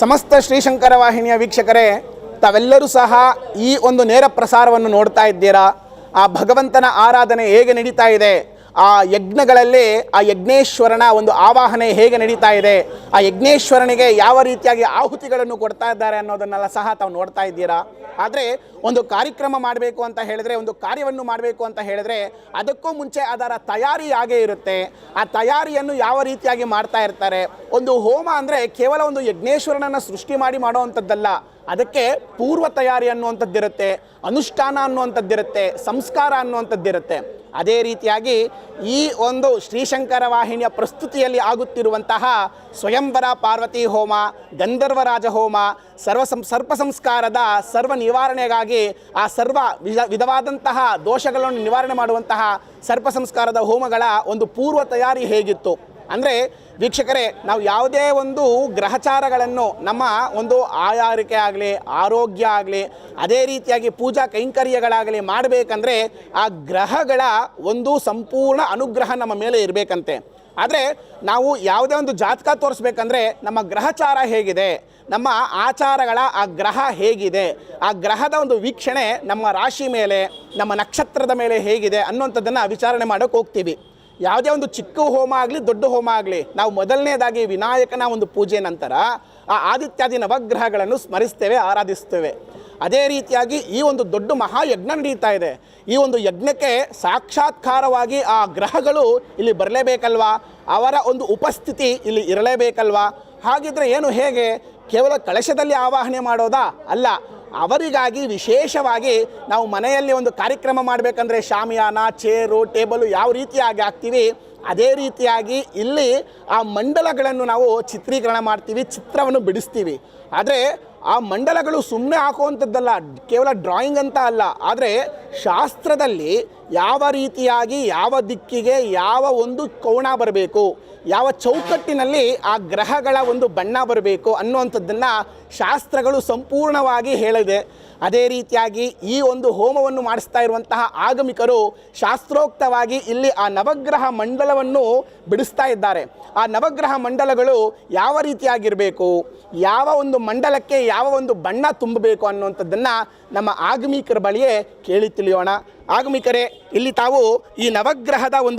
ಸಮಸ್ತ ಶ್ರೀಶಂಕರ ವಾಹಿನಿಯ ವೀಕ್ಷಕರೇ, ತಾವೆಲ್ಲರೂ ಸಹ ಈ ಒಂದು ನೇರ ಪ್ರಸಾರವನ್ನು ನೋಡ್ತಾ ಇದ್ದೀರಾ. ಆ ಭಗವಂತನ ಆರಾಧನೆ ಹೇಗೆ ನಡೀತಾ ಇದೆ, ಆ ಯಜ್ಞಗಳಲ್ಲಿ ಆ ಯಜ್ಞೇಶ್ವರನ ಒಂದು ಆವಾಹನೆ ಹೇಗೆ ನಡೀತಾ ಇದೆ, ಆ ಯಜ್ಞೇಶ್ವರನಿಗೆ ಯಾವ ರೀತಿಯಾಗಿ ಆಹುತಿಗಳನ್ನು ಕೊಡ್ತಾ ಇದ್ದಾರೆ ಅನ್ನೋದನ್ನೆಲ್ಲ ಸಹ ತಾವು ನೋಡ್ತಾ ಇದ್ದೀರಾ. ಆದರೆ ಒಂದು ಕಾರ್ಯಕ್ರಮ ಮಾಡಬೇಕು ಅಂತ ಹೇಳಿದ್ರೆ, ಒಂದು ಕಾರ್ಯವನ್ನು ಮಾಡಬೇಕು ಅಂತ ಹೇಳಿದ್ರೆ ಅದಕ್ಕೂ ಮುಂಚೆ ಅದರ ತಯಾರಿ ಆಗೇ ಇರುತ್ತೆ. ಆ ತಯಾರಿಯನ್ನು ಯಾವ ರೀತಿಯಾಗಿ ಮಾಡ್ತಾ ಇರ್ತಾರೆ. ಒಂದು ಹೋಮ ಅಂದರೆ ಕೇವಲ ಒಂದು ಯಜ್ಞೇಶ್ವರನನ್ನು ಸೃಷ್ಟಿ ಮಾಡಿ ಮಾಡುವಂಥದ್ದಲ್ಲ, ಅದಕ್ಕೆ ಪೂರ್ವ ತಯಾರಿ ಅನ್ನುವಂಥದ್ದಿರುತ್ತೆ, ಅನುಷ್ಠಾನ ಅನ್ನುವಂಥದ್ದಿರುತ್ತೆ, ಸಂಸ್ಕಾರ ಅನ್ನುವಂಥದ್ದಿರುತ್ತೆ. ಅದೇ ರೀತಿಯಾಗಿ ಈ ಒಂದು ಶ್ರೀಶಂಕರ ವಾಹಿನಿಯ ಪ್ರಸ್ತುತಿಯಲ್ಲಿ ಆಗುತ್ತಿರುವಂತಹ ಸ್ವಯಂವರ ಪಾರ್ವತಿ ಹೋಮ, ಗಂಧರ್ವರಾಜ ಹೋಮ, ಸರ್ಪ ಸಂಸ್ಕಾರದ ಸರ್ವ ನಿವಾರಣೆಗಾಗಿ ಆ ಸರ್ವ ವಿಧವಾದಂತಹ ದೋಷಗಳನ್ನು ನಿವಾರಣೆ ಮಾಡುವಂತಹ ಸರ್ಪ ಸಂಸ್ಕಾರದ ಹೋಮಗಳ ಒಂದು ಪೂರ್ವ ತಯಾರಿ ಹೇಗಿತ್ತು ಅಂದರೆ, ವೀಕ್ಷಕರೇ, ನಾವು ಯಾವುದೇ ಒಂದು ಗ್ರಹಚಾರಗಳನ್ನು ನಮ್ಮ ಒಂದು ಆಯಾರಿಕೆ ಆಗಲಿ, ಆರೋಗ್ಯ ಆಗಲಿ, ಅದೇ ರೀತಿಯಾಗಿ ಪೂಜಾ ಕೈಂಕರ್ಯಗಳಾಗಲಿ ಮಾಡಬೇಕಂದ್ರೆ ಆ ಗ್ರಹಗಳ ಒಂದು ಸಂಪೂರ್ಣ ಅನುಗ್ರಹ ನಮ್ಮ ಮೇಲೆ ಇರಬೇಕಂತೆ. ಆದರೆ ನಾವು ಯಾವುದೇ ಒಂದು ಜಾತಕ ತೋರಿಸ್ಬೇಕಂದ್ರೆ ನಮ್ಮ ಗ್ರಹಚಾರ ಹೇಗಿದೆ, ನಮ್ಮ ಆಚಾರಗಳ ಆ ಗ್ರಹ ಹೇಗಿದೆ, ಆ ಗ್ರಹದ ಒಂದು ವೀಕ್ಷಣೆ ನಮ್ಮ ರಾಶಿ ಮೇಲೆ, ನಮ್ಮ ನಕ್ಷತ್ರದ ಮೇಲೆ ಹೇಗಿದೆ ಅನ್ನುವಂಥದ್ದನ್ನು ವಿಚಾರಣೆ ಮಾಡೋಕ್ಕೆ ಹೋಗ್ತೀವಿ. ಯಾವುದೇ ಒಂದು ಚಿಕ್ಕ ಹೋಮ ಆಗಲಿ, ದೊಡ್ಡ ಹೋಮ ಆಗಲಿ, ನಾವು ಮೊದಲನೇದಾಗಿ ವಿನಾಯಕನ ಒಂದು ಪೂಜೆ ನಂತರ ಆ ಆದಿತ್ಯಾದಿ ನವಗ್ರಹಗಳನ್ನು ಸ್ಮರಿಸ್ತೇವೆ, ಆರಾಧಿಸ್ತೇವೆ. ಅದೇ ರೀತಿಯಾಗಿ ಈ ಒಂದು ದೊಡ್ಡ ಮಹಾಯಜ್ಞ ನಡೀತಾ ಇದೆ. ಈ ಒಂದು ಯಜ್ಞಕ್ಕೆ ಸಾಕ್ಷಾತ್ಕಾರವಾಗಿ ಆ ಗ್ರಹಗಳು ಇಲ್ಲಿ ಬರಲೇಬೇಕಲ್ವಾ, ಅವರ ಒಂದು ಉಪಸ್ಥಿತಿ ಇಲ್ಲಿ ಇರಲೇಬೇಕಲ್ವಾ. ಹಾಗಿದ್ರೆ ಏನು, ಹೇಗೆ ಕೇವಲ ಕಳಶದಲ್ಲಿ ಆವಾಹನೆ ಮಾಡೋದಾ? ಅಲ್ಲ, ಅವರಿಗಾಗಿ ವಿಶೇಷವಾಗಿ ನಾವು ಮನೆಯಲ್ಲಿ ಒಂದು ಕಾರ್ಯಕ್ರಮ ಮಾಡಬೇಕಂದ್ರೆ ಶಾಮಿಯಾನ, ಚೇರು, ಟೇಬಲು ಯಾವ ರೀತಿಯಾಗಿ ಹಾಕ್ತೀವಿ, ಅದೇ ರೀತಿಯಾಗಿ ಇಲ್ಲಿ ಆ ಮಂಡಲಗಳನ್ನು ನಾವು ಚಿತ್ರೀಕರಣ ಮಾಡ್ತೀವಿ, ಚಿತ್ರವನ್ನು ಬಿಡಿಸ್ತೀವಿ. ಆದರೆ ಆ ಮಂಡಲಗಳು ಸುಮ್ಮನೆ ಹಾಕುವಂಥದ್ದಲ್ಲ, ಕೇವಲ ಡ್ರಾಯಿಂಗ್ ಅಂತ ಅಲ್ಲ. ಆದರೆ ಶಾಸ್ತ್ರದಲ್ಲಿ ಯಾವ ರೀತಿಯಾಗಿ ಯಾವ ದಿಕ್ಕಿಗೆ ಯಾವ ಒಂದು ಕೋಣ ಬರಬೇಕು, ಯಾವ ಚೌಕಟ್ಟಿನಲ್ಲಿ ಆ ಗ್ರಹಗಳ ಒಂದು ಬಣ್ಣ ಬರಬೇಕು ಅನ್ನುವಂಥದ್ದನ್ನು ಶಾಸ್ತ್ರಗಳು ಸಂಪೂರ್ಣವಾಗಿ ಹೇಳಿದೆ. ಅದೇ ರೀತಿಯಾಗಿ ಈ ಒಂದು ಹೋಮವನ್ನು ಮಾಡಿಸ್ತಾ ಇರುವಂತಹ ಆಗಮಿಕರು ಶಾಸ್ತ್ರೋಕ್ತವಾಗಿ ಇಲ್ಲಿ ಆ ನವಗ್ರಹ ಮಂಡಲವನ್ನು ಬಿಡಿಸ್ತಾ ಇದ್ದಾರೆ. ಆ ನವಗ್ರಹ ಮಂಡಲಗಳು ಯಾವ ರೀತಿಯಾಗಿರಬೇಕು, ಯಾವ ಒಂದು ಮಂಡಲಕ್ಕೆ ಯಾವ ಒಂದು ಬಣ್ಣ ತುಂಬಬೇಕು ಅನ್ನುವಂಥದ್ದನ್ನು ನಮ್ಮ ಆಗಮಿಕರ ಬಳಿಯೇ ಕೇಳಿ ತಿಳಿಯೋಣ. ಆಗಮಿಕರೇ, ಇಲ್ಲಿ ತಾವು ಈ ನವಗ್ರಹದ ಒಂದು